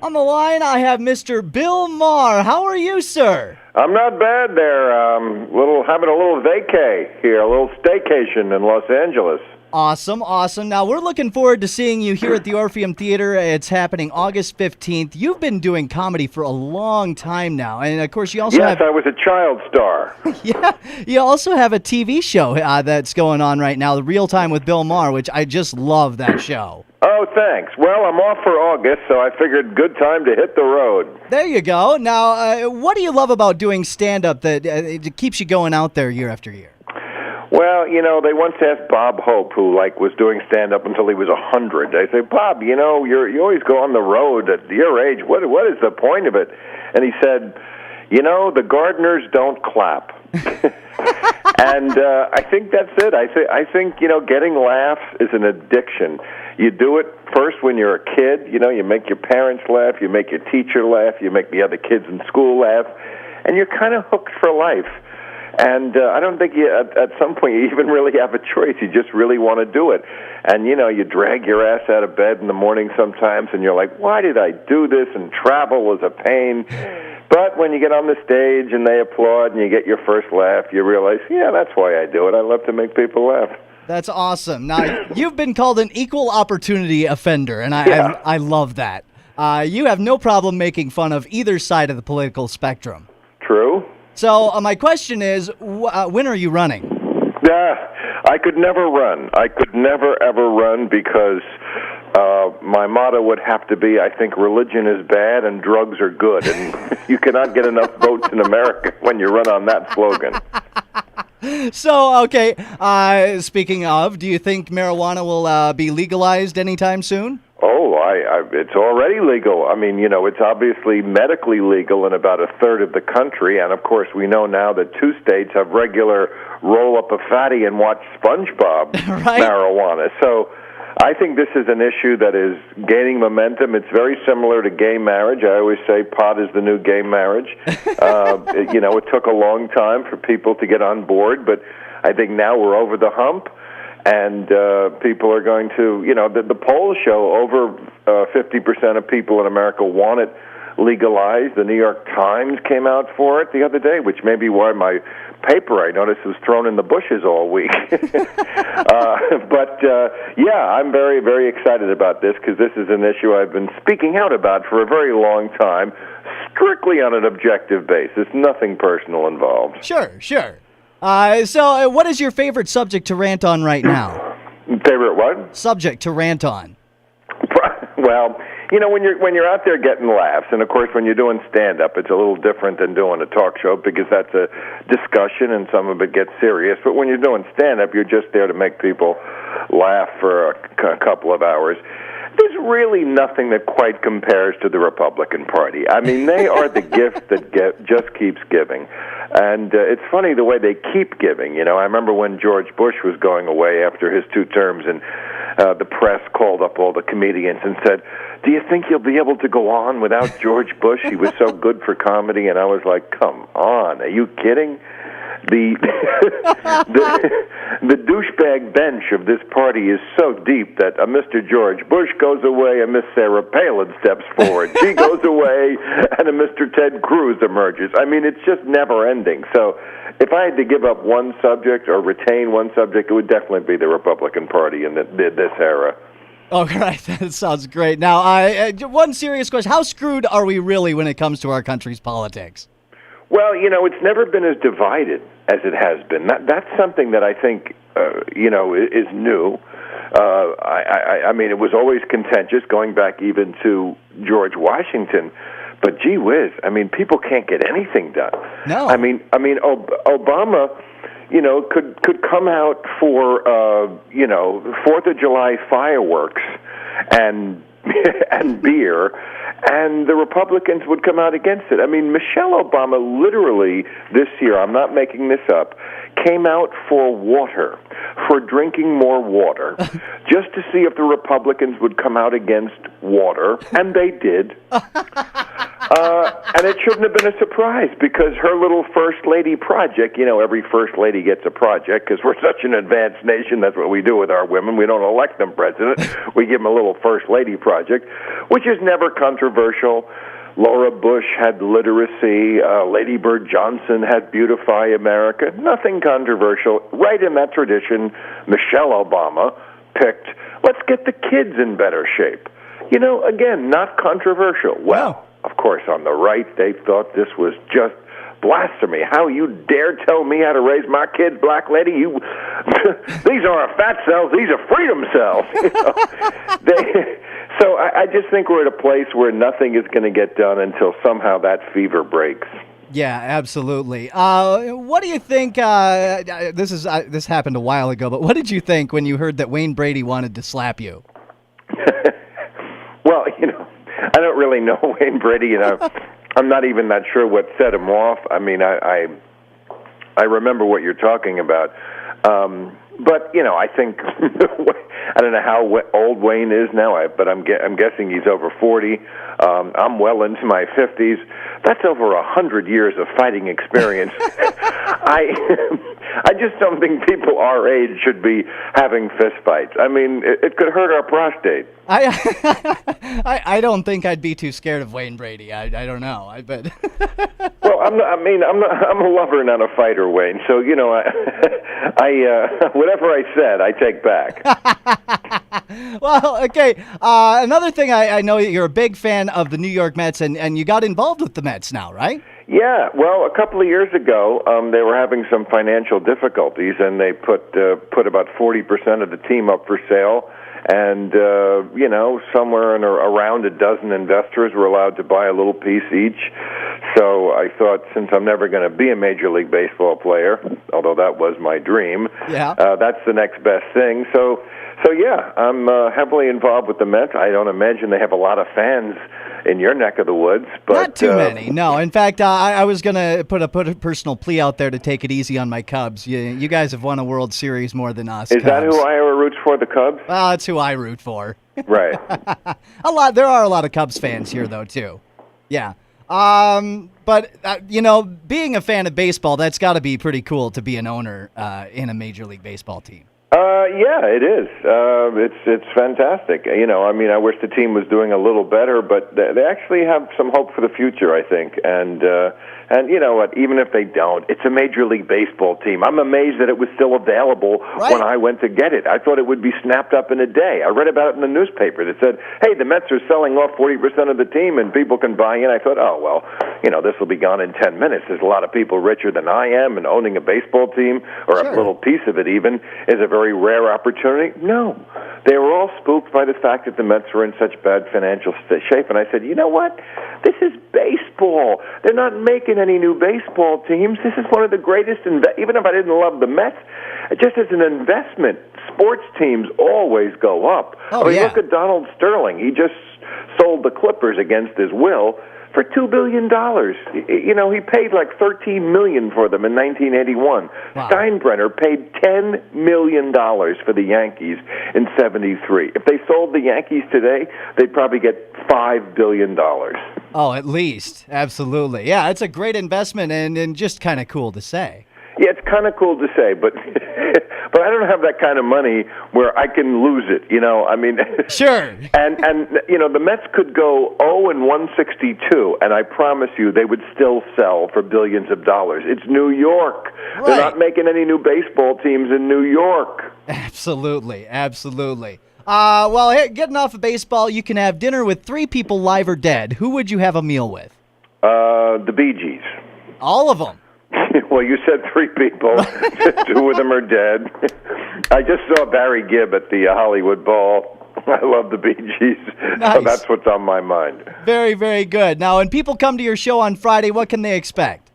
On the line, I have Mr. Bill Maher. How are you, sir? I'm not bad there. Having a little vacay here, a little staycation in Los Angeles. Awesome, awesome. Now, we're looking forward to seeing you here at the Orpheum Theater. It's happening August 15th. You've been doing comedy for a long time now. And, of course, you also Yes, I was a child star. Yeah, you also have a TV show that's going on right now, The Real Time with Bill Maher, which I just love that show. Oh, thanks. Well, I'm off for August, so I figured good time to hit the road. There you go. Now, what do you love about doing stand-up that it keeps you going out there year after year? Well, they once asked Bob Hope, who was doing stand-up until he was 100. They say, Bob, you always go on the road at your age. What is the point of it? And he said, the gardeners don't clap. And I think that's it. I think getting laughs is an addiction. You do it first when you're a kid. You make your parents laugh, you make your teacher laugh, you make the other kids in school laugh, and you're kind of hooked for life. And I don't think at some point you even really have a choice. You just really want to do it. And, you drag your ass out of bed in the morning sometimes, and you're like, why did I do this? And travel was a pain. But when you get on the stage and they applaud and you get your first laugh, you realize, yeah, that's why I do it. I love to make people laugh. That's awesome. Now, you've been called an equal opportunity offender, and I love that. You have no problem making fun of either side of the political spectrum. True. So my question is, when are you running? I could never run. I could never, ever run because my motto would have to be, I think religion is bad and drugs are good. And you cannot get enough votes in America when you run on that slogan. So, okay, speaking of, do you think marijuana will be legalized anytime soon? Oh, it's already legal. I mean, it's obviously medically legal in about a third of the country, and of course we know now that 2 states have regular roll up a fatty and watch SpongeBob right? marijuana. So I think this is an issue that is gaining momentum. It's very similar to gay marriage. I always say pot is the new gay marriage. It took a long time for people to get on board, but I think now we're over the hump. And people are going to, the polls show over 50% of people in America want it legalized. The New York Times came out for it the other day, which may be why my paper, I noticed, was thrown in the bushes all week. Yeah, I'm very, very excited about this because this is an issue I've been speaking out about for a very long time, strictly on an objective basis, nothing personal involved. Sure. So what is your favorite subject to rant on right now? Favorite what? Subject to rant on. Well, when you're out there getting laughs, and of course when you're doing stand-up, it's a little different than doing a talk show because that's a discussion and some of it gets serious. But when you're doing stand-up, you're just there to make people laugh for a couple of hours. There's really nothing that quite compares to the Republican Party. I mean, they are the gift that just keeps giving. And it's funny the way they keep giving. I remember when George Bush was going away after his 2 terms, and the press called up all the comedians and said, do you think you'll be able to go on without George Bush? He was so good for comedy. And I was like, come on, are you kidding? The douchebag bench of this party is so deep that a Mr. George Bush goes away and Miss Sarah Palin steps forward. She goes away and a Mr. Ted Cruz emerges. I mean, it's just never ending. So if I had to give up one subject or retain one subject, it would definitely be the Republican Party in this era. Oh, right. That sounds great. Now, one serious question. How screwed are we really when it comes to our country's politics? Well, it's never been as divided as it has been. That's something that I think, is new. I mean, it was always contentious, going back even to George Washington. But gee whiz, I mean, people can't get anything done. No. I mean, Obama, could come out for, 4th of July fireworks and beer, and the Republicans would come out against it. I mean, Michelle Obama literally this year, I'm not making this up, came out for water, for drinking more water, just to see if the Republicans would come out against water, and they did. And it shouldn't have been a surprise because her little first lady project, every first lady gets a project because we're such an advanced nation. That's what we do with our women. We don't elect them president. We give them a little first lady project, which is never controversial. Laura Bush had literacy. Lady Bird Johnson had Beautify America. Nothing controversial. Right in that tradition, Michelle Obama picked, let's get the kids in better shape. Again, not controversial. Well, of course, on the right, they thought this was just blasphemy. How you dare tell me how to raise my kids, black lady? These aren't fat cells; these are freedom cells. So I just think we're at a place where nothing is going to get done until somehow that fever breaks. Yeah, absolutely. What do you think? This happened a while ago, but what did you think when you heard that Wayne Brady wanted to slap you? Well, I don't really know Wayne Brady, I'm not even that sure what set him off. I mean, I remember what you're talking about. But, I think, I don't know how old Wayne is now, but I'm guessing he's over 40. I'm well into my 50s. That's over 100 years of fighting experience. I just don't think people our age should be having fistfights. I mean, it could hurt our prostate. I don't think I'd be too scared of Wayne Brady. I don't know. I bet. Well, I'm a lover, not a fighter, Wayne. So whatever I said, I take back. Well, okay. Another thing, I know you're a big fan of the New York Mets, and you got involved with the Mets now, right? Yeah, well, a couple of years ago, they were having some financial difficulties, and they put about 40% of the team up for sale. And, somewhere around a dozen investors were allowed to buy a little piece each. So I thought, since I'm never going to be a Major League Baseball player, although that was my dream, that's the next best thing. So yeah, I'm heavily involved with the Mets. I don't imagine they have a lot of fans in your neck of the woods, but not too many. No, in fact, I was gonna put a personal plea out there to take it easy on my Cubs. You guys have won a World Series more than us. Is that who Iowa roots for? The Cubs? Well, that's who I root for. Right. There are a lot of Cubs fans here, though, too. Yeah. But being a fan of baseball, that's got to be pretty cool to be an owner in a Major League Baseball team. Yeah, it is. It's fantastic. I wish the team was doing a little better, but they actually have some hope for the future, I think. And you know what? Even if they don't, it's a Major League Baseball team. I'm amazed that it was still available when I went to get it. I thought it would be snapped up in a day. I read about it in the newspaper that said, "Hey, the Mets are selling off 40% of the team, and people can buy in." I thought, "Oh well, this will be gone in 10 minutes." There's a lot of people richer than I am, and owning a baseball team or a little piece of it even is a very rare opportunity. No, they were all spooked by the fact that the Mets were in such bad financial shape, and I said, "You know what? This is baseball. They're not making any new baseball teams. This is one of the greatest, even if I didn't love the Mets, just as an investment, sports teams always go up." Look at Donald Sterling. He just sold the Clippers against his will for $2 billion. He paid like $13 million for them in 1981. Wow. Steinbrenner paid $10 million for the Yankees in 73. If they sold the Yankees today, they'd probably get $5 billion. Oh, at least. Absolutely. Yeah, it's a great investment and just kind of cool to say. Yeah, it's kind of cool to say, but but I don't have that kind of money where I can lose it, Sure. And the Mets could go 0-162, and I promise you they would still sell for billions of dollars. It's New York. Right. They're not making any new baseball teams in New York. Absolutely. Getting off of baseball, you can have dinner with 3 people live or dead. Who would you have a meal with? The Bee Gees. All of them. Well, you said 3 people. 2 of them are dead. I just saw Barry Gibb at the Hollywood Bowl. I love the Bee Gees. Nice. So that's what's on my mind. Very, very good. Now, when people come to your show on Friday, what can they expect?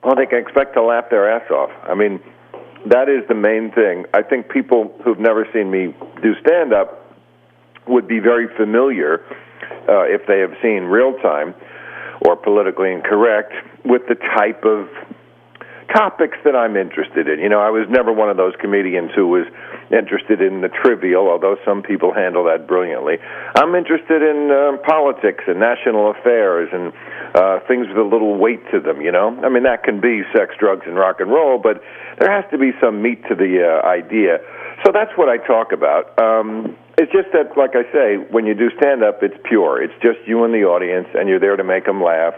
Well, they can expect to laugh their ass off. That is the main thing. I think people who've never seen me do stand-up would be very familiar, if they have seen Real Time or Politically Incorrect, with the type of topics that I'm interested in. You know, I was never one of those comedians who was interested in the trivial, although some people handle that brilliantly. I'm interested in politics and national affairs and things with a little weight to them, you know? I mean, that can be sex, drugs, and rock and roll, but there has to be some meat to the idea. So that's what I talk about. It's just that, like I say, when you do stand-up, it's pure. It's just you and the audience, and you're there to make them laugh.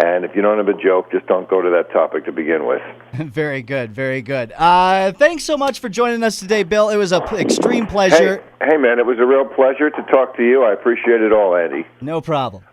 And if you don't have a joke, just don't go to that topic to begin with. Very good, very good. Thanks so much for joining us today, Bill. It was an extreme pleasure. Hey, man, it was a real pleasure to talk to you. I appreciate it all, Andy. No problem.